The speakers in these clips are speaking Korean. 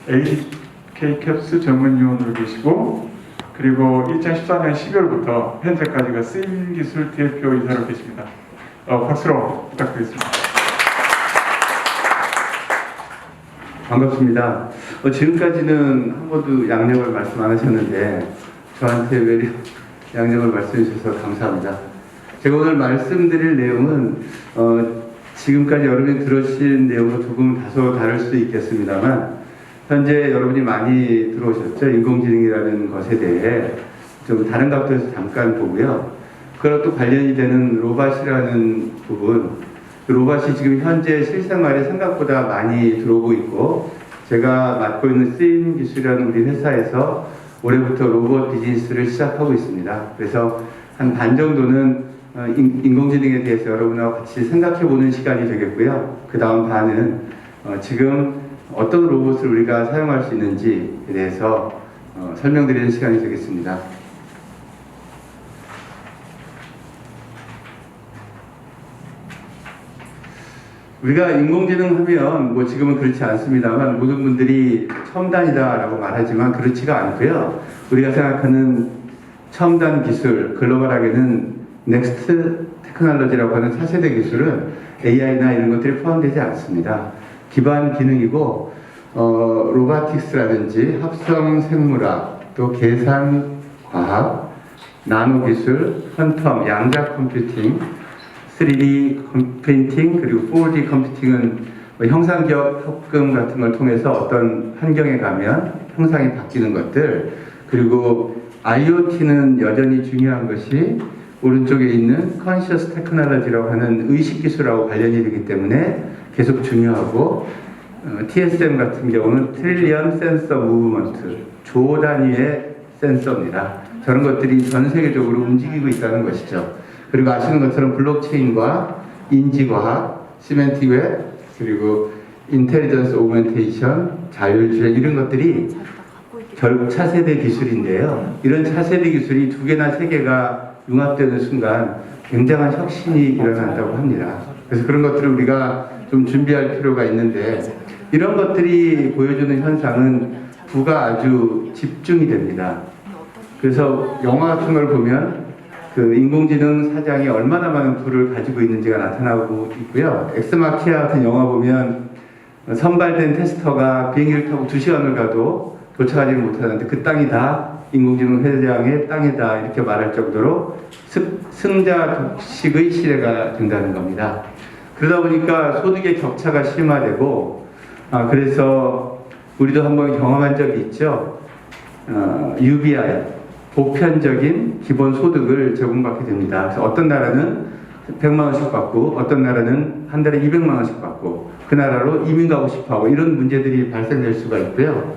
AK캡스 전문위원으로 계시고, 그리고 2014년 12월부터 현재까지가 쓰임기술 대표이사로 계십니다. 박수로 부탁드리겠습니다. 반갑습니다. 지금까지는 한 번도 양력을 말씀 안 하셨는데 저한테 왜 양력을 말씀해 주셔서 감사합니다. 제가 오늘 말씀드릴 내용은 지금까지 여러분이 들으신 내용과 조금 다소 다를 수도 있겠습니다만, 현재 여러분이 많이 들어오셨죠? 인공지능이라는 것에 대해 좀 다른 각도에서 잠깐 보고요. 그거랑 또 관련이 되는 로봇이라는 부분, 그 로봇이 지금 현재 실생활에 생각보다 많이 들어오고 있고, 제가 맡고 있는 쓰임 기술이라는 우리 회사에서 올해부터 로봇 비즈니스를 시작하고 있습니다. 그래서 한 반 정도는 인공지능에 대해서 여러분하고 같이 생각해보는 시간이 되겠고요. 그 다음 반은 지금 어떤 로봇을 우리가 사용할 수 있는지에 대해서 설명드리는 시간이 되겠습니다. 우리가 인공지능 하면 뭐 지금은 그렇지 않습니다만 모든 분들이 첨단이다라고 말하지만 그렇지가 않고요. 우리가 생각하는 첨단 기술, 글로벌하게는 넥스트 테크놀로지라고 하는 차세대 기술은 AI나 이런 것들이 포함되지 않습니다. 기반 기능이고 로보틱스라든지 합성 생물학, 또 계산 과학, 나노 기술, 퀀텀, 양자 컴퓨팅, 3D 프린팅, 그리고 4D 컴퓨팅은 형상기억 합금 같은 걸 통해서 어떤 환경에 가면 형상이 바뀌는 것들, 그리고 IoT는 여전히 중요한 것이 오른쪽에 있는 Conscious Technology라고 하는 의식기술하고 관련이 되기 때문에 계속 중요하고, TSM 같은 경우는 트릴리언 센서 무브먼트, 조 단위의 센서입니다. 저런 것들이 전 세계적으로 움직이고 있다는 것이죠. 그리고 아시는 것처럼 블록체인과 인지과학, 시멘틱 웹, 그리고 인텔리전스 오그멘테이션, 자율주행 이런 것들이 결국 차세대 기술인데요. 이런 차세대 기술이 두 개나 세 개가 융합되는 순간 굉장한 혁신이 일어난다고 합니다. 그래서 그런 것들을 우리가 좀 준비할 필요가 있는데, 이런 것들이 보여주는 현상은 부가 아주 집중이 됩니다. 그래서 영화 같은 걸 보면 그 인공지능 사장이 얼마나 많은 부를 가지고 있는지가 나타나고 있고요. 엑스마키아 같은 영화 보면 선발된 테스터가 비행기를 타고 2시간을 가도 도착하지 못하는데 그 땅이 다 인공지능 회장의 땅이다 이렇게 말할 정도로 승자 독식의 시대가 된다는 겁니다. 그러다 보니까 소득의 격차가 심화되고, 그래서 우리도 한번 경험한 적이 있죠. UBI, 보편적인 기본 소득을 제공받게 됩니다. 그래서 어떤 나라는 100만 원씩 받고 어떤 나라는 한 달에 200만 원씩 받고 그 나라로 이민 가고 싶어 하고 이런 문제들이 발생될 수가 있고요.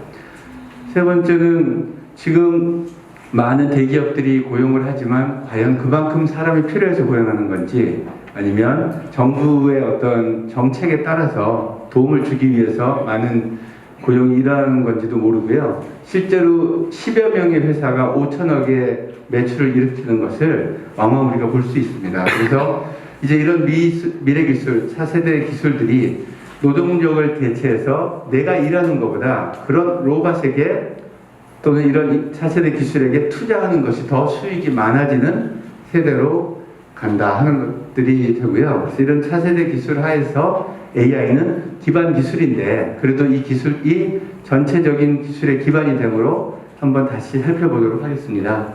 세 번째는 지금 많은 대기업들이 고용을 하지만 과연 그만큼 사람이 필요해서 고용하는 건지, 아니면 정부의 어떤 정책에 따라서 도움을 주기 위해서 많은 고용이 일어나는 건지도 모르고요. 실제로 10여 명의 회사가 5천억의 매출을 일으키는 것을 왕왕 우리가 볼 수 있습니다. 그래서 이제 이런 미래 기술, 차세대 기술들이 노동력을 대체해서 내가 일하는 것보다 그런 로봇에게 또는 이런 차세대 기술에게 투자하는 것이 더 수익이 많아지는 세대로 간다 하는 것들이 되고요. 그래서 이런 차세대 기술 하에서 AI는 기반 기술인데 그래도 이 기술이 전체적인 기술의 기반이 되므로 한번 다시 살펴보도록 하겠습니다.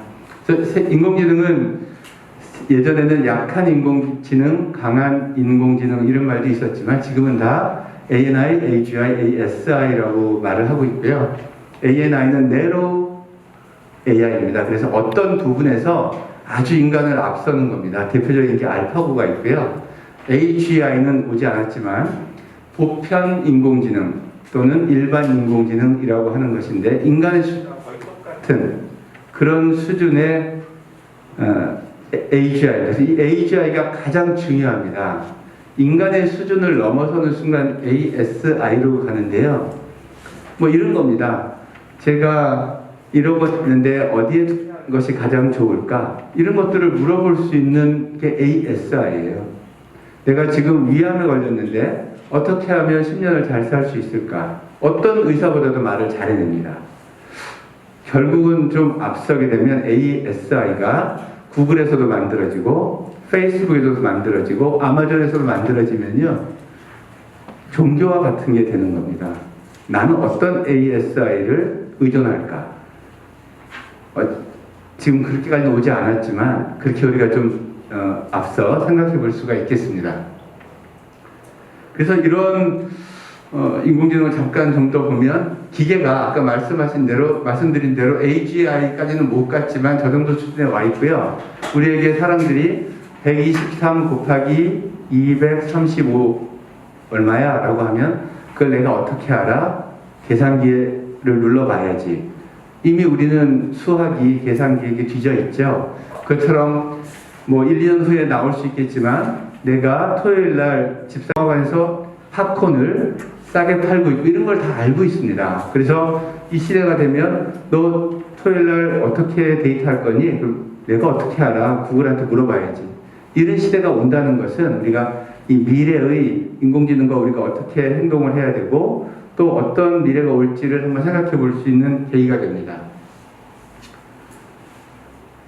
그래서 인공지능은 예전에는 약한 인공지능, 강한 인공지능 이런 말도 있었지만 지금은 다 ANI, AGI, ASI라고 말을 하고 있고요. ANI는 Narrow AI입니다. 그래서 어떤 부분에서 아주 인간을 앞서는 겁니다. 대표적인 게 알파고가 있고요. AGI는 오지 않았지만 보편 인공지능 또는 일반 인공지능이라고 하는 것인데 인간의 수준과 거의 똑같은 그런 수준의 AGI. 그래서 이 AGI가 가장 중요합니다. 인간의 수준을 넘어서는 순간 ASI로 가는데요. 뭐 이런 겁니다. 제가 이러고 있는데 어디에 투자하는 것이 가장 좋을까? 이런 것들을 물어볼 수 있는 게 ASI예요. 내가 지금 위암에 걸렸는데 어떻게 하면 10년을 잘 살 수 있을까? 어떤 의사보다도 말을 잘해냅니다. 결국은 좀 앞서게 되면 ASI가 구글에서도 만들어지고 페이스북에서도 만들어지고 아마존에서도 만들어지면요, 종교와 같은 게 되는 겁니다. 나는 어떤 ASI를 의존할까? 지금 그렇게까지 오지 않았지만 그렇게 우리가 좀 앞서 생각해 볼 수가 있겠습니다. 그래서 이런 인공지능을 잠깐 정도 보면 기계가 아까 말씀드린 대로 AGI까지는 못 갔지만 저 정도 수준에 와 있고요. 우리에게 사람들이 123 곱하기 235 얼마야? 라고 하면 그걸 내가 어떻게 알아? 계산기를 눌러봐야지. 이미 우리는 수학이 계산기에 뒤져 있죠. 그처럼 뭐 1, 2년 후에 나올 수 있겠지만 내가 토요일 날 집사관에서 팝콘을 싸게 팔고 있고 이런 걸 다 알고 있습니다. 그래서 이 시대가 되면 너 토요일 날 어떻게 데이트할 거니? 그럼 내가 어떻게 알아? 구글한테 물어봐야지. 이런 시대가 온다는 것은 우리가 이 미래의 인공지능과 우리가 어떻게 행동을 해야 되고 또 어떤 미래가 올지를 한번 생각해 볼 수 있는 계기가 됩니다.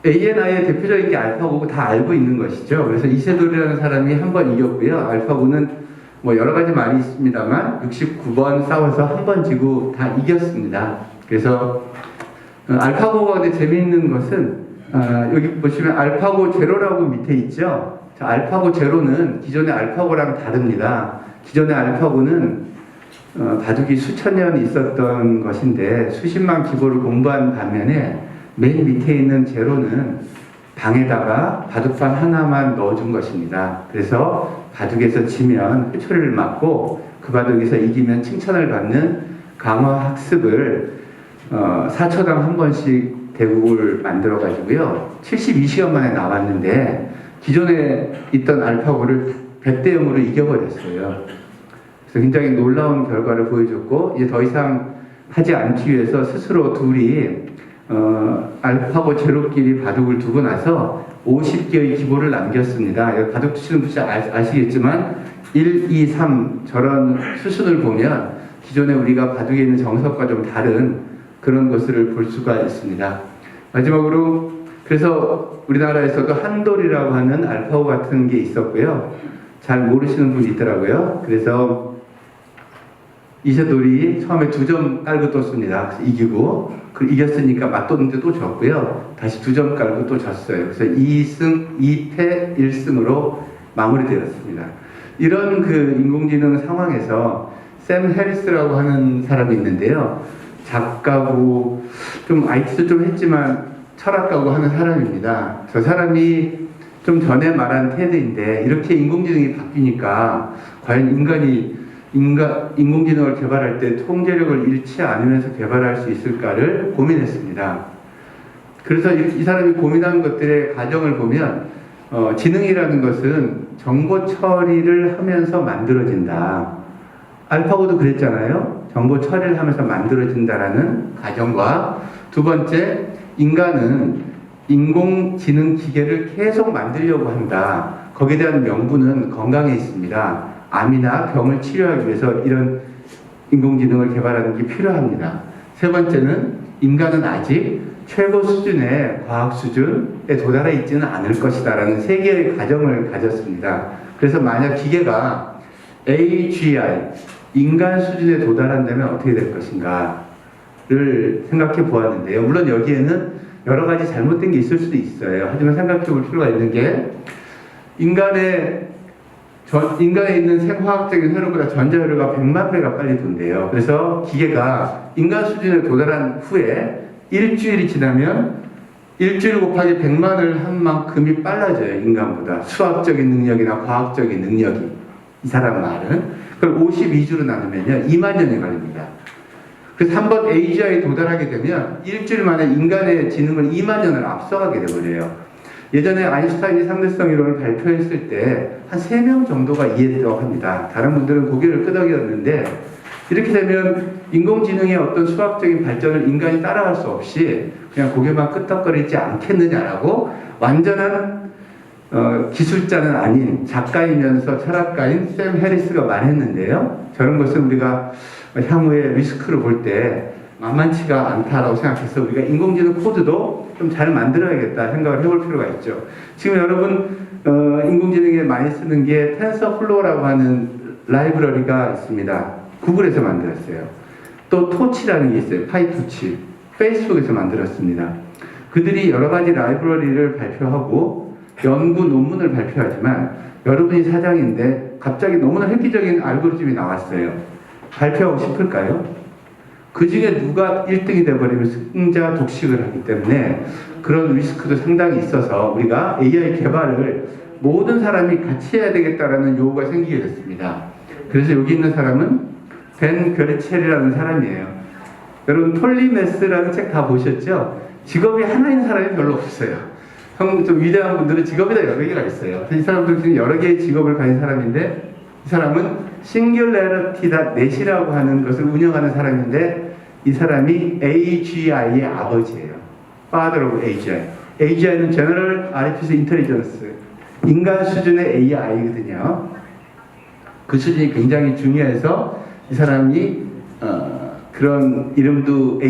ANI의 대표적인 게 알파고고 다 알고 있는 것이죠. 그래서 이세돌이라는 사람이 한 번 이겼고요. 알파고는 뭐 여러 가지 말이 있습니다만 69번 싸워서 한 번 지고 다 이겼습니다. 그래서 알파고가 근데 재미있는 것은 여기 보시면 알파고 제로라고 밑에 있죠. 알파고 제로는 기존의 알파고랑 다릅니다. 기존의 알파고는 바둑이 수천 년 있었던 것인데 수십만 기보를 공부한 반면에 맨 밑에 있는 제로는 방에다가 바둑판 하나만 넣어준 것입니다. 그래서 바둑에서 지면 회초리를 맞고 그 바둑에서 이기면 칭찬을 받는 강화 학습을 4초당 한 번씩 대국을 만들어 가지고요 72시간 만에 나왔는데 기존에 있던 알파고를 100대 0으로 이겨버렸어요. 그래서 굉장히 놀라운 결과를 보여줬고 이제 더 이상 하지 않기 위해서 스스로 둘이 알파고 제로끼리 바둑을 두고 나서 50개의 기보를 남겼습니다. 바둑 치는 분이 아시겠지만 1, 2, 3 저런 수순을 보면 기존에 우리가 바둑에 있는 정석과 좀 다른 그런 것을 볼 수가 있습니다. 마지막으로 그래서 우리나라에서도 한돌이라고 하는 알파고 같은 게 있었고요. 잘 모르시는 분이 있더라고요. 그래서 이세돌이 처음에 2점 깔고 떴습니다. 그래서 이기고 이겼으니까 맞떴는데 또 졌고요. 다시 2점 깔고 또 졌어요. 그래서 2승 2패 1승으로 마무리되었습니다. 이런 그 인공지능 상황에서 샘 해리스라고 하는 사람이 있는데요. 작가고 좀 IT도 좀 했지만 철학가고 하는 사람입니다. 저 사람이 좀 전에 말한 테드인데 이렇게 인공지능이 바뀌니까 과연 인공지능을 개발할 때 통제력을 잃지 않으면서 개발할 수 있을까를 고민했습니다. 그래서 이 사람이 고민한 것들의 과정을 보면 지능이라는 것은 정보 처리를 하면서 만들어진다. 알파고도 그랬잖아요. 정보 처리를 하면서 만들어진다라는 과정과 두 번째, 인간은 인공지능 기계를 계속 만들려고 한다. 거기에 대한 명분은 건강에 있습니다. 암이나 병을 치료하기 위해서 이런 인공지능을 개발하는 게 필요합니다. 세 번째는 인간은 아직 최고 수준의 과학 수준에 도달해 있지는 않을 것이다 라는 세 개의 가정을 가졌습니다. 그래서 만약 기계가 AGI, 인간 수준에 도달한다면 어떻게 될 것인가를 생각해 보았는데요. 물론 여기에는 여러 가지 잘못된 게 있을 수도 있어요. 하지만 생각해 볼 필요가 있는 게 인간에 있는 생화학적인 흐름보다 전자흐름가 100만 배가 빨리 돈대요. 그래서 기계가 인간 수준에 도달한 후에 일주일이 지나면 일주일 곱하기 100만을 한 만큼이 빨라져요. 인간보다. 수학적인 능력이나 과학적인 능력이. 이 사람 말은. 그걸 52주로 나누면요. 2만 년이 걸립니다. 그래서 한번 AGI에 도달하게 되면 일주일 만에 인간의 지능을 2만 년을 앞서가게 되버려요. 예전에 아인슈타인이 상대성 이론을 발표했을 때 한 3명 정도가 이해했다고 합니다. 다른 분들은 고개를 끄덕였는데 이렇게 되면 인공지능의 어떤 수학적인 발전을 인간이 따라갈 수 없이 그냥 고개만 끄덕거리지 않겠느냐라고 완전한 기술자는 아닌 작가이면서 철학가인 샘 해리스가 말했는데요. 저런 것은 우리가 향후에 리스크를 볼 때 만만치가 않다라고 생각해서 우리가 인공지능 코드도 좀 잘 만들어야겠다 생각을 해볼 필요가 있죠. 지금 여러분 인공지능에 많이 쓰는 게 텐서플로우라고 하는 라이브러리가 있습니다. 구글에서 만들었어요. 또 토치라는 게 있어요. 파이토치. 페이스북에서 만들었습니다. 그들이 여러 가지 라이브러리를 발표하고 연구 논문을 발표하지만 여러분이 사장인데 갑자기 너무나 획기적인 알고리즘이 나왔어요. 발표하고 싶을까요? 그 중에 누가 1등이 되어버리면 승자 독식을 하기 때문에 그런 리스크도 상당히 있어서 우리가 AI 개발을 모든 사람이 같이 해야 되겠다라는 요구가 생기게 됐습니다. 그래서 여기 있는 사람은 벤 괴르첼이라는 사람이에요. 여러분 톨리메스라는 책 다 보셨죠? 직업이 하나인 사람이 별로 없어요. 좀 위대한 분들은 직업이 다 여러 개가 있어요. 이 사람들 중에 여러 개의 직업을 가진 사람인데 이 사람은 singularity.net이라고 하는 것을 운영하는 사람인데 이 사람이 AGI의 아버지예요. Father of AGI. AGI는 General Artificial Intelligence. 인간 수준의 AI거든요. 그 수준이 굉장히 중요해서 이 사람이 그런 이름도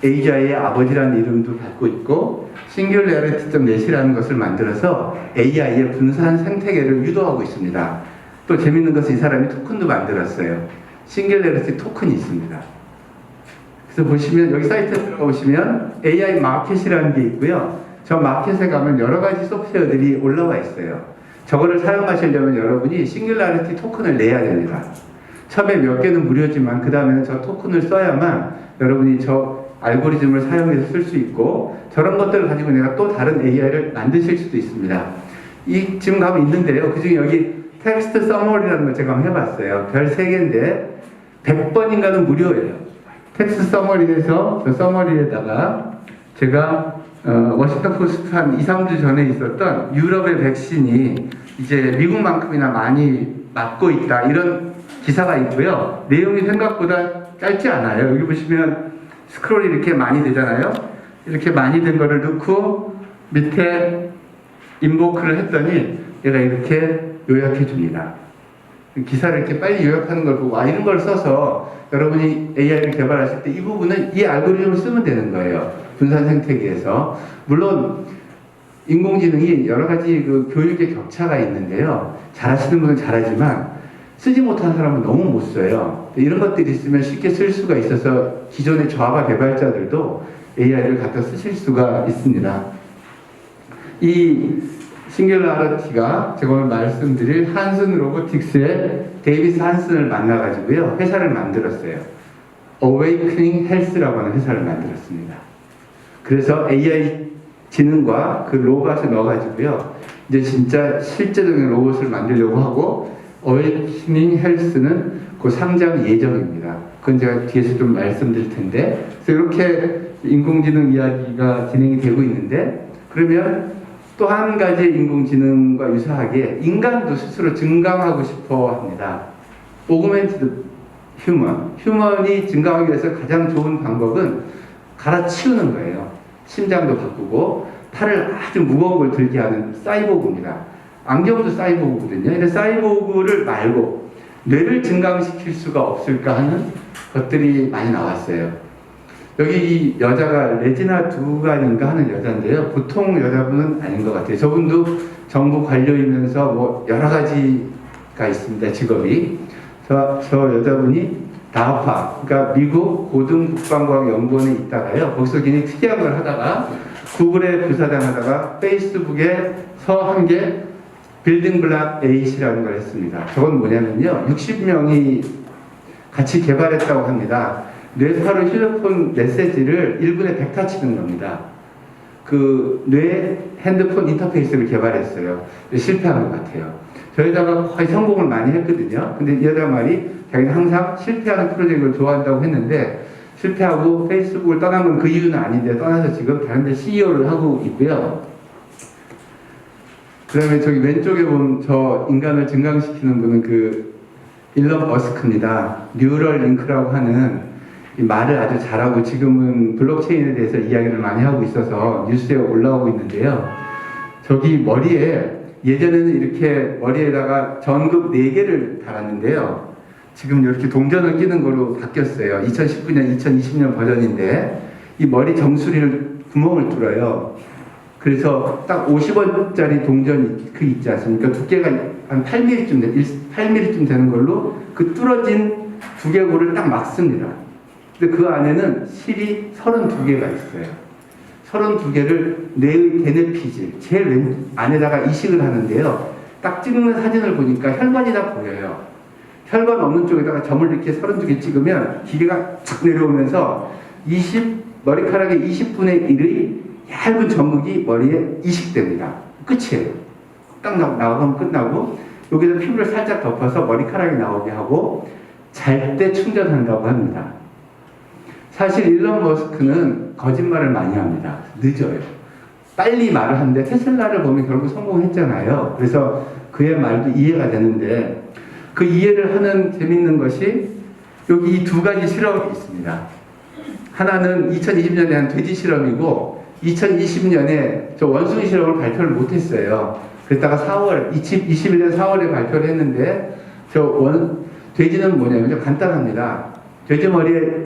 AGI의 아버지라는 이름도 갖고 있고 singularity.net이라는 것을 만들어서 AI의 분산 생태계를 유도하고 있습니다. 또 재밌는 것은 이 사람이 토큰도 만들었어요. 싱귤레리티 토큰이 있습니다. 그래서 보시면 여기 사이트에 들어오시면 AI 마켓이라는 게 있고요. 저 마켓에 가면 여러 가지 소프트웨어들이 올라와 있어요. 저거를 사용하시려면 여러분이 싱귤라리티 토큰을 내야 됩니다. 처음에 몇 개는 무료지만 그 다음에는 저 토큰을 써야만 여러분이 저 알고리즘을 사용해서 쓸 수 있고 저런 것들을 가지고 내가 또 다른 AI를 만드실 수도 있습니다. 지금 가면 있는데요. 그중에 여기 텍스트 서머리라는 걸 제가 한번 해봤어요. 별 3개인데 100번인가는 무료예요. 텍스트 서머리에서 그 서머리에다가 제가 워싱턴 포스트 한 2, 3주 전에 있었던 유럽의 백신이 이제 미국만큼이나 많이 맞고 있다 이런 기사가 있고요. 내용이 생각보다 짧지 않아요. 여기 보시면 스크롤이 이렇게 많이 되잖아요. 이렇게 많이 된 거를 넣고 밑에 인보크를 했더니 얘가 이렇게 요약해 줍니다. 기사를 이렇게 빨리 요약하는 걸 보고 이런 걸 써서 여러분이 AI를 개발하실 때 이 부분은 이 알고리즘을 쓰면 되는 거예요. 분산 생태계에서. 물론 인공지능이 여러 가지 그 교육의 격차가 있는데요. 잘하시는 분은 잘하지만 쓰지 못하는 사람은 너무 못 써요. 이런 것들이 있으면 쉽게 쓸 수가 있어서 기존의 자바 개발자들도 AI를 갖다 쓰실 수가 있습니다. 이 싱귤라리티가 제가 오늘 말씀드릴 한슨 로보틱스의 데이비스 한슨을 만나가지고요. 회사를 만들었어요. Awakening Health라고 하는 회사를 만들었습니다. 그래서 AI 지능과 그 로봇을 넣어가지고요. 이제 진짜 실제적인 로봇을 만들려고 하고 Awakening Health는 곧 상장 예정입니다. 그건 제가 뒤에서 좀 말씀드릴 텐데 그래서 이렇게 인공지능 이야기가 진행이 되고 있는데 그러면 또 한 가지 인공지능과 유사하게 인간도 스스로 증강하고 싶어 합니다. Augmented Human. 휴먼이 증강하기 위해서 가장 좋은 방법은 갈아치우는 거예요. 심장도 바꾸고 팔을 아주 무거운 걸 들게 하는 사이보그입니다. 안경도 사이보그거든요. 근데 사이보그를 말고 뇌를 증강시킬 수가 없을까 하는 것들이 많이 나왔어요. 여기 이 여자가 레지나 두간인가 하는 여자인데요. 보통 여자분은 아닌 것 같아요. 저분도 정부 관료이면서 뭐 여러 가지가 있습니다. 직업이. 저 여자분이 다파, 그러니까 미국 고등국방과학연구원에 있다가요. 거기서 굉장히 특이한 걸 하다가 구글에 부사장 하다가 페이스북에서 한 게 빌딩 블락 8이라는 걸 했습니다. 저건 뭐냐면요. 60명이 같이 개발했다고 합니다. 뇌사로 휴대폰 메시지를 1분에 100타 치는 겁니다. 그 뇌 핸드폰 인터페이스를 개발했어요. 실패한 것 같아요. 저 여자가 거의 성공을 많이 했거든요. 근데 이 여자 말이 자기는 항상 실패하는 프로젝트를 좋아한다고 했는데 실패하고 페이스북을 떠난 건 그 이유는 아닌데 떠나서 지금 다른 데 CEO를 하고 있고요. 그 다음에 저기 왼쪽에 보면 저 인간을 증강시키는 분은 그 일론 머스크입니다. 뉴럴 링크라고 하는 이 말을 아주 잘하고 지금은 블록체인에 대해서 이야기를 많이 하고 있어서 뉴스에 올라오고 있는데요. 저기 머리에 예전에는 이렇게 머리에다가 전극 4개를 달았는데요. 지금 이렇게 동전을 끼는 걸로 바뀌었어요. 2019년, 2020년 버전인데 이 머리 정수리를 구멍을 뚫어요. 그래서 딱 50원짜리 동전이 그 있지 않습니까? 두께가 한 8mm쯤 되는 걸로 그 뚫어진 두개골을 딱 막습니다. 근데 그 안에는 실이 32개가 있어요. 32개를 뇌의 대뇌피질, 제일 왼 안에다가 이식을 하는데요. 딱 찍는 사진을 보니까 혈관이 다 보여요. 혈관 없는 쪽에다가 점을 이렇게 32개 찍으면 기계가 쫙 내려오면서 머리카락의 20분의 1의 얇은 전극이 머리에 이식됩니다. 끝이에요. 딱 나오면 끝나고 여기서 피부를 살짝 덮어서 머리카락이 나오게 하고 잘 때 충전한다고 합니다. 사실 일론 머스크는 거짓말을 많이 합니다. 늦어요. 빨리 말을 하는데 테슬라를 보면 결국 성공했잖아요. 그래서 그의 말도 이해가 되는데 그 이해를 하는 재밌는 것이 여기 이 2가지 실험이 있습니다. 하나는 2020년에 한 돼지 실험이고 2020년에 저 원숭이 실험을 발표를 못했어요. 그랬다가 21년 4월에 발표를 했는데 돼지는 뭐냐면요. 간단합니다. 돼지 머리에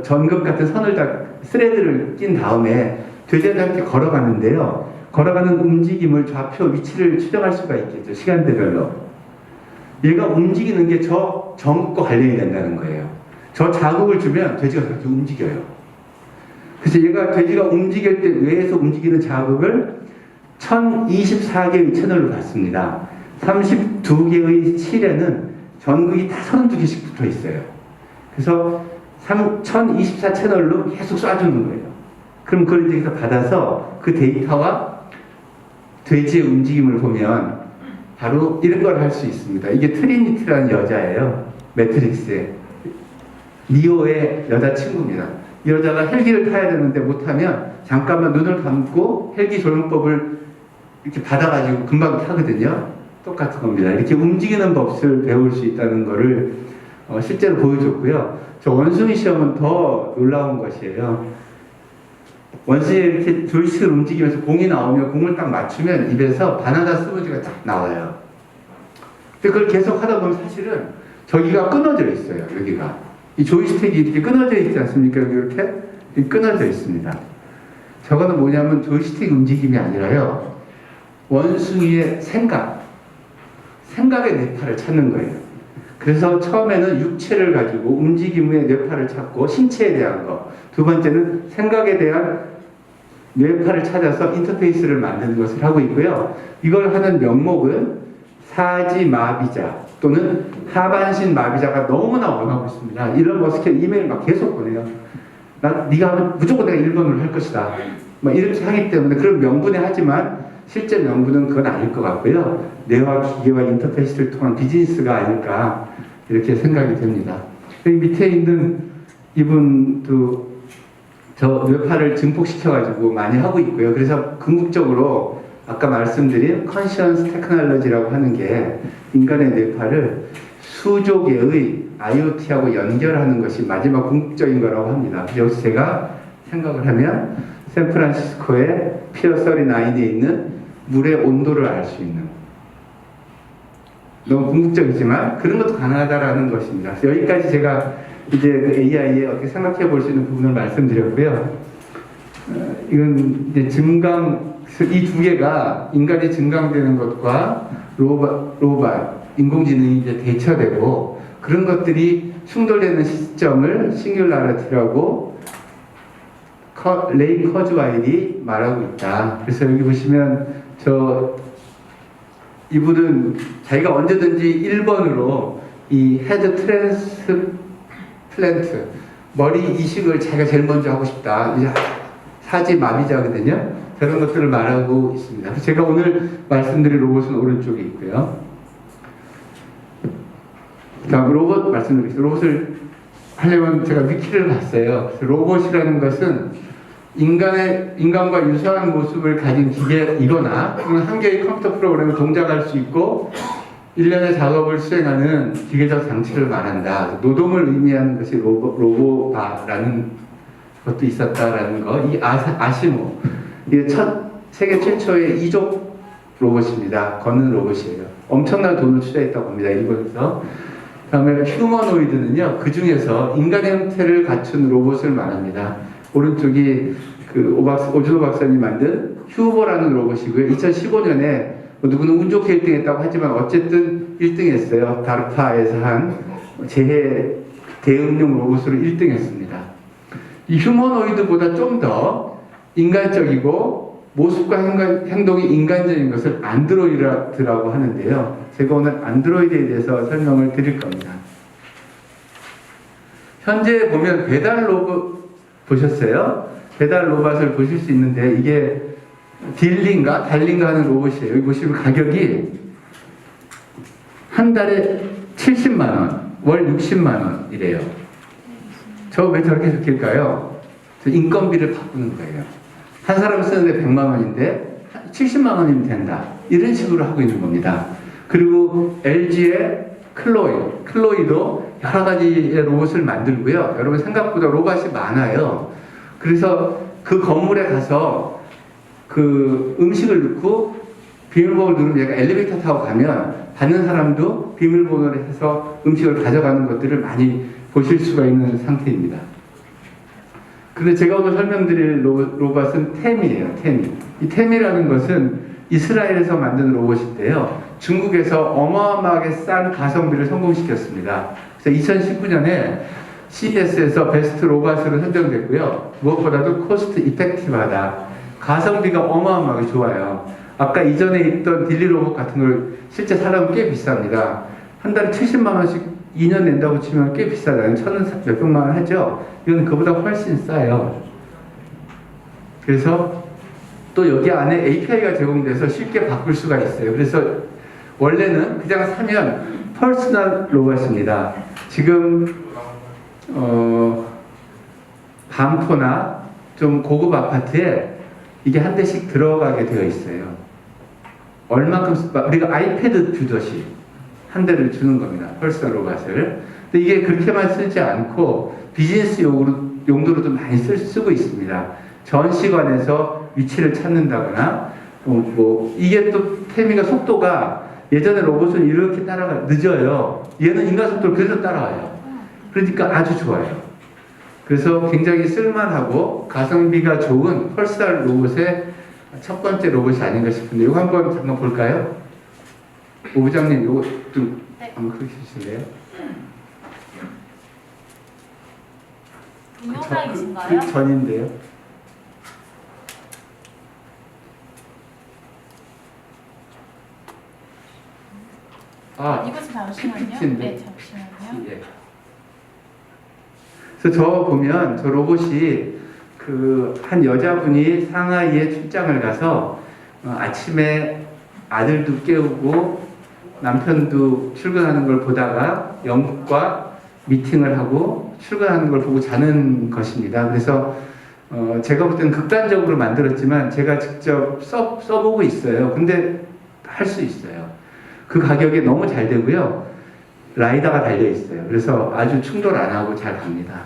전극 같은 선을 스레드를 낀 다음에 돼지한테 걸어가는데요. 걸어가는 움직임을 좌표 위치를 추정할 수가 있겠죠. 시간대별로. 얘가 움직이는 게 저 전극과 관련이 된다는 거예요. 저 자극을 주면 돼지가 그렇게 움직여요. 그래서 얘가 돼지가 움직일 때 뇌에서 움직이는 자극을 1024개의 채널로 받습니다. 32개의 실에는 전극이 다 32개씩 붙어 있어요. 그래서 1024 채널로 계속 쏴주는 거예요. 그럼 그걸 여기서 받아서 그 데이터와 돼지의 움직임을 보면 바로 이런 걸 할 수 있습니다. 이게 트리니티라는 여자예요. 매트릭스에. 니오의 여자친구입니다. 이 여자가 헬기를 타야 되는데 못하면 잠깐만 눈을 감고 헬기 조종법을 이렇게 받아가지고 금방 타거든요. 똑같은 겁니다. 이렇게 움직이는 법을 배울 수 있다는 거를 실제로 보여줬고요. 저 원숭이 시험은 더 놀라운 것이에요. 원숭이 이렇게 조이스틱을 움직이면서 공이 나오면 공을 딱 맞추면 입에서 바나나 스무디가 딱 나와요. 근데 그걸 계속 하다 보면 사실은 저기가 끊어져 있어요. 여기가. 이 조이스틱이 이렇게 끊어져 있지 않습니까? 여기 이렇게 끊어져 있습니다. 저거는 뭐냐면 조이스틱 움직임이 아니라요. 원숭이의 생각의 뇌파를 찾는 거예요. 그래서 처음에는 육체를 가지고 움직임의 뇌파를 찾고 신체에 대한 거. 두 번째는 생각에 대한 뇌파를 찾아서 인터페이스를 만드는 것을 하고 있고요. 이걸 하는 명목은 사지마비자 또는 하반신 마비자가 너무나 원하고 있습니다. 일론 머스크에 이메일 막 계속 보내요. 네가 하면 무조건 내가 1번으로 할 것이다. 막 이렇게 하기 때문에 그런 명분에 하지만 실제 명분은 그건 아닐 것 같고요. 뇌와 기계와 인터페이스를 통한 비즈니스가 아닐까 이렇게 생각이 됩니다. 여기 밑에 있는 이분도 저 뇌파를 증폭시켜가지고 많이 하고 있고요. 그래서 궁극적으로 아까 말씀드린 컨시언스 테크놀로지라고 하는 게 인간의 뇌파를 수조 개의 IoT하고 연결하는 것이 마지막 궁극적인 거라고 합니다. 여기서 제가 생각을 하면 샌프란시스코의 피어 39에 있는 물의 온도를 알 수 있는 너무 궁극적이지만 그런 것도 가능하다라는 것입니다. 그래서 여기까지 제가 이제 그 AI에 어떻게 생각해 볼 수 있는 부분을 말씀드렸고요. 이건 이제 이 2개가 인간이 증강되는 것과 로봇, 인공지능이 이제 대처되고 그런 것들이 충돌되는 시점을 싱귤라리티라고 레이 커즈와일이 말하고 있다. 그래서 여기 보시면 이분은 자기가 언제든지 1번으로 이 헤드 트랜스플랜트 머리 이식을 자기가 제일 먼저 하고 싶다. 이제 사지 마비자거든요. 그런 것들을 말하고 있습니다. 제가 오늘 말씀드린 로봇은 오른쪽에 있고요. 다음 로봇 말씀드리겠습니다. 로봇을 하려면 제가 위키를 봤어요. 그래서 로봇이라는 것은 인간과 유사한 모습을 가진 기계이거나 또는 한 개의 컴퓨터 프로그램을 동작할 수 있고 일련의 작업을 수행하는 기계적 장치를 말한다. 노동을 의미하는 것이 로보바라는 것도 있었다라는 거. 이 아시모, 이게 첫 세계 최초의 이족 로봇입니다. 걷는 로봇이에요. 엄청난 돈을 투자했다고 합니다. 일본에서. 다음에 휴머노이드는요, 그 중에서 인간의 형태를 갖춘 로봇을 말합니다. 오른쪽이 그 오준호 박사님 만든 휴버라는 로봇이고요. 2015년에 누구는 운 좋게 1등 했다고 하지만 어쨌든 1등 했어요. 다르파에서 한 재해 대응용 로봇으로 1등 했습니다. 이 휴머노이드보다 좀 더 인간적이고 모습과 행동이 인간적인 것을 안드로이드라고 하는데요. 제가 오늘 안드로이드에 대해서 설명을 드릴 겁니다. 현재 보면 배달 로봇 보셨어요? 배달 로봇을 보실 수 있는데 이게 달린가 하는 로봇이에요. 여기 보시면 가격이 한 달에 70만 원, 월 60만 원이래요. 저 왜 저렇게 적힐까요? 저 인건비를 바꾸는 거예요. 한 사람 쓰는데 100만 원인데 70만 원이면 된다. 이런 식으로 하고 있는 겁니다. 그리고 LG의 클로이도 여러 가지의 로봇을 만들고요. 여러분 생각보다 로봇이 많아요. 그래서 그 건물에 가서 그 음식을 넣고 비밀번호를 누르면 얘가 엘리베이터 타고 가면 받는 사람도 비밀번호를 해서 음식을 가져가는 것들을 많이 보실 수가 있는 상태입니다. 근데 제가 오늘 설명드릴 로봇은 템이에요. 이 템이라는 것은 이스라엘에서 만든 로봇인데요. 중국에서 어마어마하게 싼 가성비를 성공시켰습니다. 그래서 2019년에 CES에서 베스트 로봇으로 선정됐고요. 무엇보다도 코스트 이펙티브하다. 가성비가 어마어마하게 좋아요. 아까 이전에 있던 딜리 로봇 같은 걸 실제 사려면 꽤 비쌉니다. 한 달에 70만 원씩 2년 낸다고 치면 꽤 비싸잖아요. 몇백만 원 하죠? 이건 그보다 훨씬 싸요. 그래서 또 여기 안에 API가 제공돼서 쉽게 바꿀 수가 있어요. 그래서 원래는 그냥 사면 퍼스널 로봇입니다. 지금 반포나 좀 고급 아파트에 이게 한 대씩 들어가게 되어 있어요. 얼마큼 우리가 아이패드 주듯이 한 대를 주는 겁니다. 퍼스널 로봇을. 근데 이게 그렇게만 쓰지 않고 비즈니스 용도로도 많이 쓰고 있습니다. 전시관에서 위치를 찾는다거나 이게 또 태미가 속도가 예전에 로봇은 이렇게 늦어요. 얘는 인간 속도를 그래서 따라와요. 그러니까 아주 좋아요. 그래서 굉장히 쓸만하고 가성비가 좋은 퍼스널 로봇의 첫 번째 로봇이 아닌가 싶은데 이거 한번 잠깐 볼까요? 오 부장님 이거 좀 한번 크게 주실래요? 동영상이신가요? 그 전인데요. 이것은 잠시만요. PPT인데. 네, 잠시만요. 예. 그래서 저 보면 저 로봇이 그 한 여자분이 상하이에 출장을 가서 아침에 아들도 깨우고 남편도 출근하는 걸 보다가 영국과 미팅을 하고 출근하는 걸 보고 자는 것입니다. 그래서 제가 볼 때는 극단적으로 만들었지만 제가 직접 써보고 있어요. 근데 할 수 있어요. 그 가격에 너무 잘 되고요. 라이다가 달려 있어요. 그래서 아주 충돌 안 하고 잘 갑니다.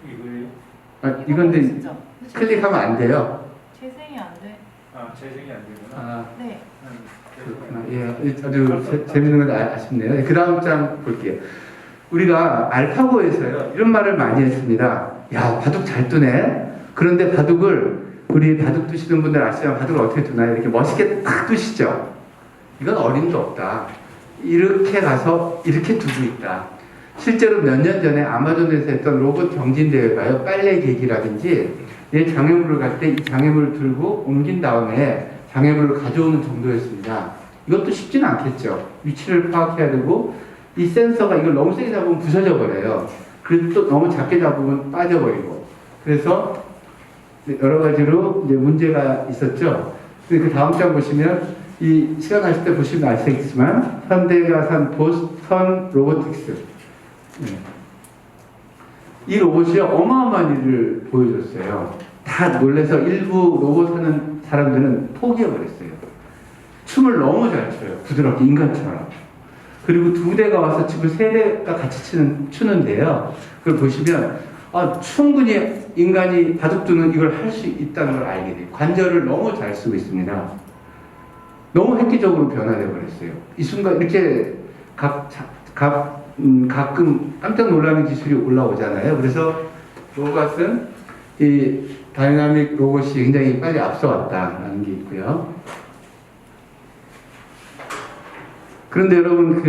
이거예요? 이건데 진짜. 클릭하면 안 돼요. 재생이 안 돼. 재생이 안 되구나. 네. 그렇구나. 예, 아주 재밌는 건 아쉽네요. 그 다음 장 볼게요. 우리가 알파고에서요, 이런 말을 많이 했습니다. 야, 바둑 잘 두네. 그런데 바둑을, 우리 바둑 두시는 분들 아시면 바둑을 어떻게 두나요? 이렇게 멋있게 딱 두시죠? 이건 어림도 없다. 이렇게 가서 이렇게 두고 있다. 실제로 몇 년 전에 아마존에서 했던 로봇 경진대회가요, 빨래 계기라든지, 얘 장애물을 갈 때 이 장애물을 들고 옮긴 다음에 장애물을 가져오는 정도였습니다. 이것도 쉽지는 않겠죠. 위치를 파악해야 되고, 이 센서가 이걸 너무 세게 잡으면 부서져 버려요. 그리고 또 너무 작게 잡으면 빠져버리고. 그래서 여러 가지로 이제 문제가 있었죠. 그 다음 장 보시면, 이 시간 하실 때 보시면 아시겠지만, 현대가 산 보스턴 로보틱스. 이 로봇이 어마어마한 일을 보여줬어요. 다 놀래서 일부 로봇 하는 사람들은 포기해버렸어요. 춤을 너무 잘 춰요. 부드럽게 인간처럼. 그리고 2대가 와서 춤을 3대가 같이 추는데요. 그걸 보시면 충분히 인간이 바둑두는 이걸 할 수 있다는 걸 알게 돼요. 관절을 너무 잘 쓰고 있습니다. 너무 획기적으로 변화되어 버렸어요. 이 순간 이렇게 가끔 깜짝 놀라는 기술이 올라오잖아요. 그래서 로봇은 이 다이나믹 로봇이 굉장히 빨리 앞서왔다라는 게 있고요. 그런데 여러분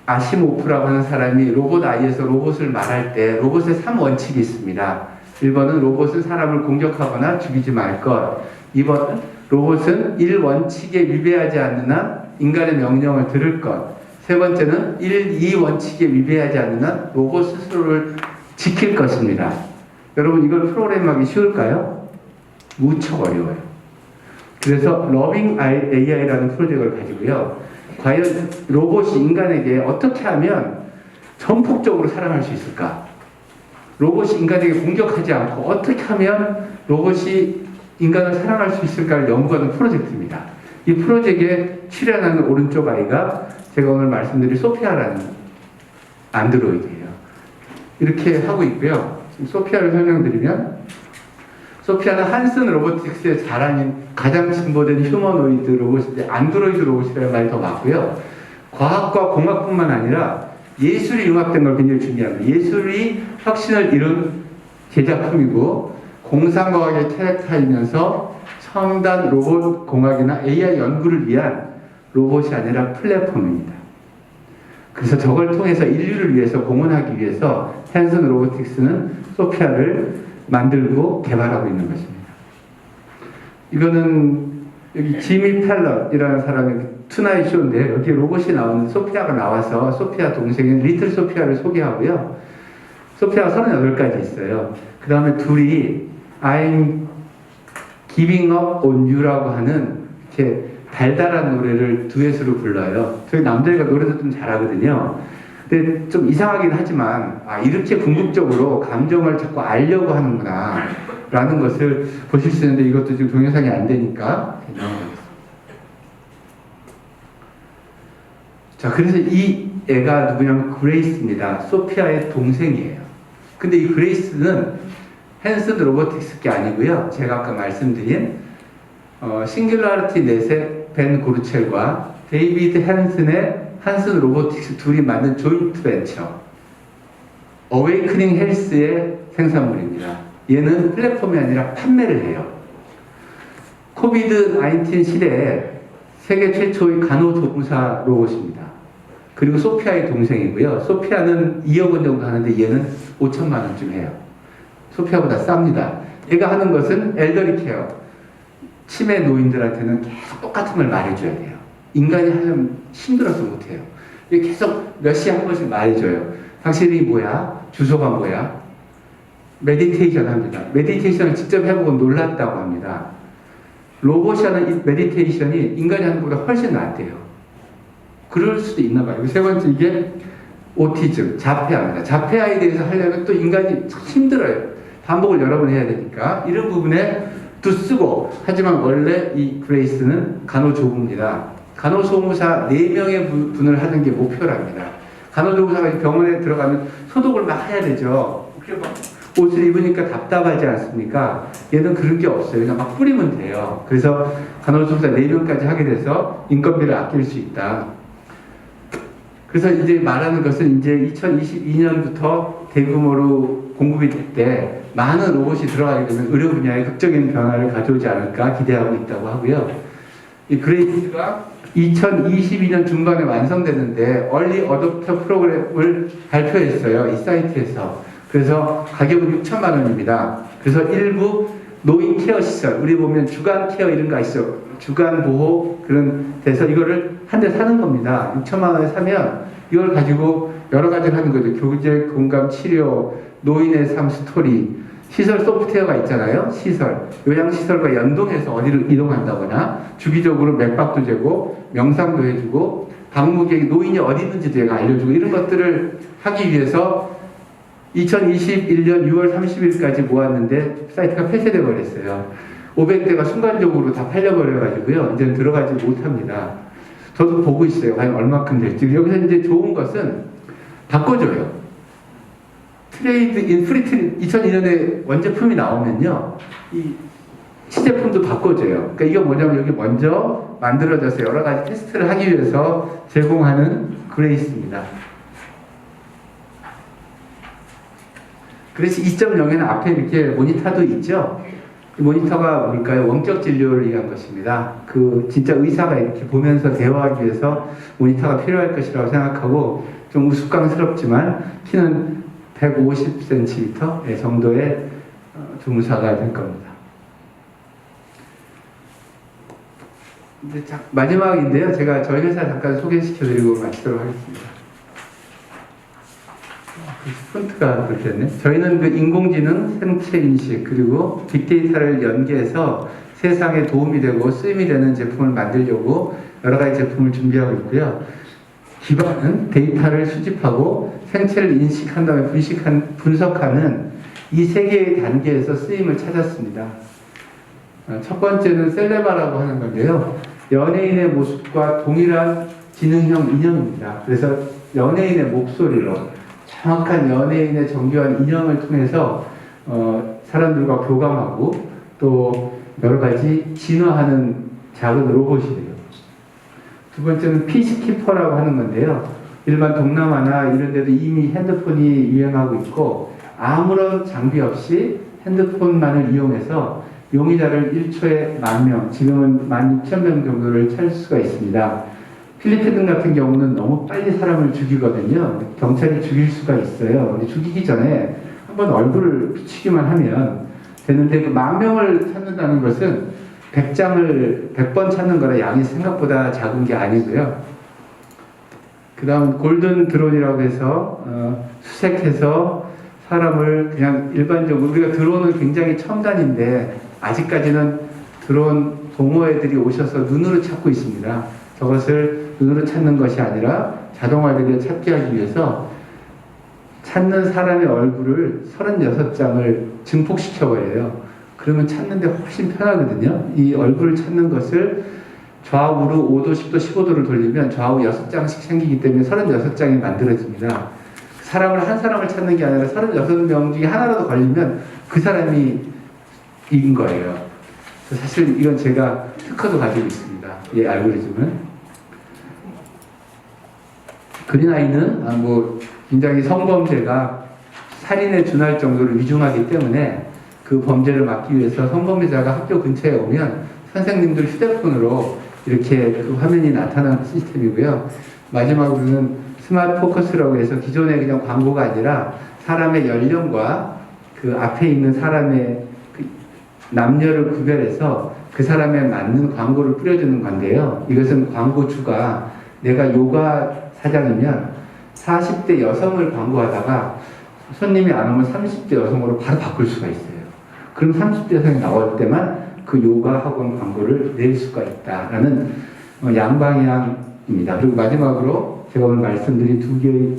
아시모프라고 하는 사람이 로봇 I에서 로봇을 말할 때 로봇의 3원칙이 있습니다. 1번은 로봇은 사람을 공격하거나 죽이지 말 것. 2번은 로봇은 1원칙에 위배하지 않는 한 인간의 명령을 들을 것. 3번째는 2원칙에 위배하지 않는 한 로봇 스스로를 지킬 것입니다. 여러분 이걸 프로그램하기 쉬울까요? 무척 어려워요. 그래서 러빙 AI라는 프로젝트를 가지고요. 과연 로봇이 인간에게 어떻게 하면 전폭적으로 사랑할 수 있을까? 로봇이 인간에게 공격하지 않고 어떻게 하면 로봇이 인간을 사랑할 수 있을까를 연구하는 프로젝트입니다. 이 프로젝트에 출연하는 오른쪽 아이가 제가 오늘 말씀드릴 소피아라는 안드로이드예요. 이렇게 하고 있고요. 지금 소피아를 설명드리면 소피아는 한슨 로보틱스의 자랑인 가장 진보된 휴머노이드 로봇인데 안드로이드 로봇이라는 말이 더 맞고요. 과학과 공학뿐만 아니라 예술이 융합된 걸 굉장히 중요합니다. 예술이 혁신을 이룬 제작품이고 공상과학의 캐릭터이면서 첨단 로봇 공학이나 AI 연구를 위한 로봇이 아니라 플랫폼입니다. 그래서 저걸 통해서 인류를 위해서 공헌하기 위해서 한슨 로보틱스는 소피아를 만들고 개발하고 있는 것입니다. 이거는 여기 지미 펠럿이라는 사람의 투나잇 쇼인데 여기 로봇이 나오는 소피아가 나와서 소피아 동생인 리틀 소피아를 소개하고요. 소피아가 38가지 있어요. 그 다음에 둘이 I'm giving up on you라고 하는 이렇게 달달한 노래를 듀엣으로 불러요. 저희 남자애가 노래도 좀 잘하거든요. 근데 좀 이상하긴 하지만 이렇게 궁극적으로 감정을 자꾸 알려고 하는구나 라는 것을 보실 수 있는데 이것도 지금 동영상이 안 되니까 넘어가겠습니다. 자, 그래서 이 애가 누구냐면 그레이스입니다. 소피아의 동생이에요. 근데 이 그레이스는 한슨 로보틱스 게 아니고요. 제가 아까 말씀드린 싱귤라리티 넷의 벤 고르첼과 데이비드 한슨의 한슨 로보틱스 둘이 만든 조인트 벤처 어웨이크닝 헬스의 생산물입니다. 얘는 플랫폼이 아니라 판매를 해요. 코비드 19 시대에 세계 최초의 간호조무사 로봇입니다. 그리고 소피아의 동생이고요. 소피아는 2억 원 정도 하는데 얘는 5천만 원쯤 해요. 소피아보다 쌉니다. 얘가 하는 것은 엘더리 케어. 치매 노인들한테는 계속 똑같은 걸 말해줘야 돼요. 인간이 하려면 힘들어서 못해요. 계속 몇 시에 한 번씩 말해줘요. 당신이 뭐야? 주소가 뭐야? 메디테이션 합니다. 메디테이션을 직접 해보고 놀랐다고 합니다. 로봇이 하는 이 메디테이션이 인간이 하는 것보다 훨씬 낫대요. 그럴 수도 있나 봐요. 세 번째 이게 오티즘, 자폐아입니다. 자폐아에 대해서 하려면 또 인간이 참 힘들어요. 반복을 여러 번 해야 되니까. 이런 부분에 도 쓰고 하지만 원래 이 그레이스는 간호조무입니다. 간호조무사 4명의 분을 하는 게 목표랍니다. 간호조무사가 병원에 들어가면 소독을 막 해야 되죠. 그래 막 옷을 입으니까 답답하지 않습니까? 얘는 그런 게 없어요. 그냥 막 뿌리면 돼요. 그래서 간호조무사 4명까지 하게 돼서 인건비를 아낄 수 있다. 그래서 이제 말하는 것은 이제 2022년부터 대규모로 공급이 될 때 많은 로봇이 들어가게 되면 의료 분야에 극적인 변화를 가져오지 않을까 기대하고 있다고 하고요. 이 그레이스가 2022년 중반에 완성됐는데 얼리 어댑터 프로그램을 발표했어요. 이 사이트에서. 그래서 가격은 6천만 원입니다. 그래서 일부 노인 케어 시설, 우리 보면 주간 케어 이런 거 있어요. 주간 보호 그런 데서 이거를 한 대 사는 겁니다. 6천만 원에 사면 이걸 가지고 여러 가지를 하는 거죠. 교제, 공감, 치료, 노인의 삶 스토리, 시설 소프트웨어가 있잖아요. 시설, 요양시설과 연동해서 어디를 이동한다거나 주기적으로 맥박도 재고 명상도 해주고 방문객이 노인이 어디 있는지도 얘가 알려주고 이런 것들을 하기 위해서 2021년 6월 30일까지 모았는데 사이트가 폐쇄돼 버렸어요. 500대가 순간적으로 다 팔려버려가지고요. 이제는 들어가지 못합니다. 저도 보고 있어요. 과연 얼마큼 될지. 여기서 이제 좋은 것은 바꿔줘요. 트레이드 인 프리 트레이드 2002년에 원제품이 나오면요, 이 시제품도 바꿔줘요. 그러니까 이게 뭐냐면 여기 먼저 만들어져서 여러 가지 테스트를 하기 위해서 제공하는 그레이스입니다. 그래서 2.0에는 앞에 이렇게 모니터도 있죠. 이 모니터가 뭘까요? 원격 진료를 위한 것입니다. 그 진짜 의사가 이렇게 보면서 대화하기 위해서 모니터가 필요할 것이라고 생각하고, 좀 우스꽝스럽지만 키는 150cm 정도의 조무사가 될 겁니다. 이제 마지막인데요. 제가 저희 회사 잠깐 소개시켜드리고 마치도록 하겠습니다. 폰트가 그렇게 됐네. 저희는 그 인공지능, 생체인식, 그리고 빅데이터를 연계해서 세상에 도움이 되고 쓰임이 되는 제품을 만들려고 여러 가지 제품을 준비하고 있고요. 기반은 데이터를 수집하고 생체를 인식한 다음에 분석하는 이 세 개의 단계에서 쓰임을 찾았습니다. 첫 번째는 셀레바라고 하는 건데요. 연예인의 모습과 동일한 지능형 인형입니다. 그래서 연예인의 목소리로 정확한 연예인의 정교한 인형을 통해서 사람들과 교감하고 또 여러 가지 진화하는 작은 로봇이에요. 두 번째는 피스키퍼라고 하는 건데요. 일반 동남아나 이런 데도 이미 핸드폰이 유행하고 있고, 아무런 장비 없이 핸드폰만을 이용해서 용의자를 1초에 10,000명, 지금은 16,000명 정도를 찾을 수가 있습니다. 필리핀 같은 경우는 너무 빨리 사람을 죽이거든요. 경찰이 죽일 수가 있어요. 근데 죽이기 전에 한번 얼굴을 비추기만 하면 되는데, 그 10,000명을 찾는다는 것은 100번 찾는 거라 양이 생각보다 작은 게 아니고요. 그 다음 골든 드론이라고 해서 수색해서 사람을 그냥 일반적으로, 우리가 드론은 굉장히 첨단인데 아직까지는 드론 동호회들이 오셔서 눈으로 찾고 있습니다. 저것을 눈으로 찾는 것이 아니라 자동화되게 찾게 하기 위해서 찾는 사람의 얼굴을 36장을 증폭시켜버려요. 그러면 찾는데 훨씬 편하거든요. 이 얼굴을 찾는 것을 좌우로 5도, 10도, 15도를 돌리면 좌우 6장씩 생기기 때문에 36장이 만들어집니다. 한 사람을 찾는 게 아니라 36명 중에 하나라도 걸리면 그 사람이 이긴 거예요. 사실 이건 제가 특허도 가지고 있습니다. 이 알고리즘은. 그린아이는 굉장히 성범죄가 살인에 준할 정도로 위중하기 때문에 그 범죄를 막기 위해서 성범죄자가 학교 근처에 오면 선생님들 휴대폰으로 이렇게 그 화면이 나타나는 시스템이고요. 마지막으로는 스마트 포커스라고 해서 기존에 그냥 광고가 아니라 사람의 연령과 그 앞에 있는 사람의 그 남녀를 구별해서 그 사람에 맞는 광고를 뿌려주는 건데요. 이것은 광고주가 내가 요가 사장이면 40대 여성을 광고하다가 손님이 안 오면 30대 여성으로 바로 바꿀 수가 있어요. 그럼 30대 여성이 나올 때만 그 요가 학원 광고를 낼 수가 있다라는 양방향입니다. 그리고 마지막으로 제가 오늘 말씀드린 두 개의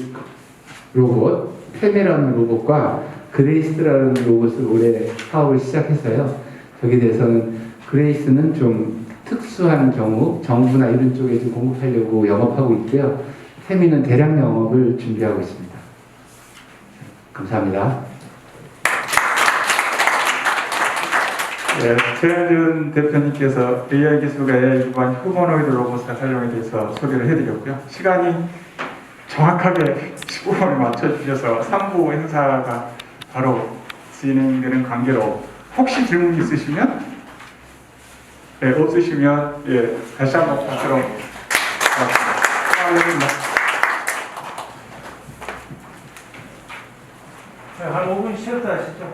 로봇, 템이라는 로봇과 그레이스라는 로봇을 올해 사업을 시작해서요. 저기에 대해서는 그레이스는 좀 특수한 경우 정부나 이런 쪽에 좀 공급하려고 영업하고 있고요. 템이는 대량 영업을 준비하고 있습니다. 감사합니다. 네, 최현준 대표님께서 AI 기술과 AI 기반 휴머노이드 로봇의 활용에 대해서 소개를 해드렸고요. 시간이 정확하게 15분을 맞춰주셔서 3부 행사가 바로 진행되는 관계로 혹시 질문 있으시면 없으시면 다시 한번 박수로 고맙습니다. 한 5분 쉬었다 하시죠.